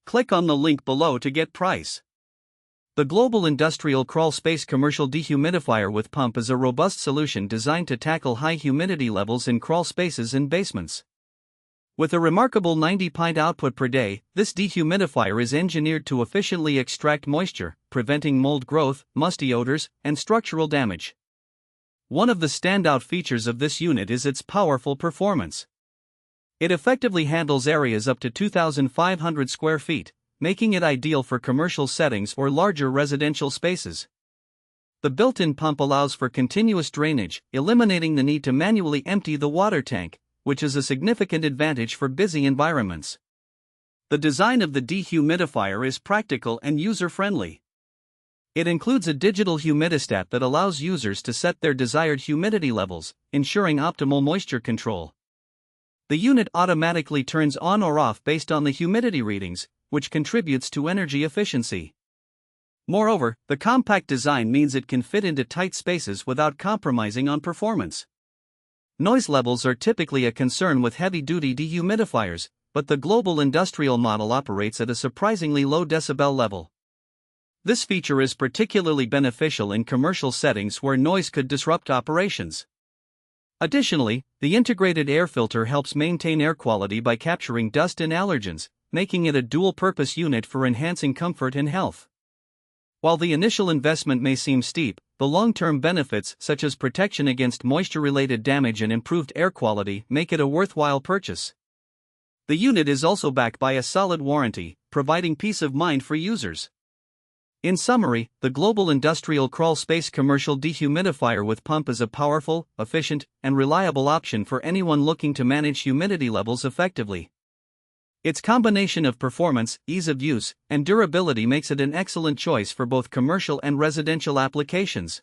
Click on the link below to get price. The Global Industrial Crawl Space Commercial Dehumidifier with Pump is a robust solution designed to tackle high humidity levels in crawl spaces and basements. With a remarkable 90 pint output per day, this dehumidifier is engineered to efficiently extract moisture, preventing mold growth, musty odors, and structural damage. One of the standout features of this unit is its powerful performance. It effectively handles areas up to 2,500 square feet, making it ideal for commercial settings or larger residential spaces. The built-in pump allows for continuous drainage, eliminating the need to manually empty the water tank, which is a significant advantage for busy environments. The design of the dehumidifier is practical and user-friendly. It includes a digital humidistat that allows users to set their desired humidity levels, ensuring optimal moisture control. The unit automatically turns on or off based on the humidity readings, which contributes to energy efficiency. Moreover, the compact design means it can fit into tight spaces without compromising on performance. Noise levels are typically a concern with heavy-duty dehumidifiers, but the global industrial model operates at a surprisingly low decibel level. This feature is particularly beneficial in commercial settings where noise could disrupt operations. Additionally, the integrated air filter helps maintain air quality by capturing dust and allergens, making it a dual-purpose unit for enhancing comfort and health. While the initial investment may seem steep, the long-term benefits such as protection against moisture-related damage and improved air quality make it a worthwhile purchase. The unit is also backed by a solid warranty, providing peace of mind for users. In summary, the Global Industrial Crawl Space Commercial Dehumidifier with Pump is a powerful, efficient, and reliable option for anyone looking to manage humidity levels effectively. Its combination of performance, ease of use, and durability makes it an excellent choice for both commercial and residential applications.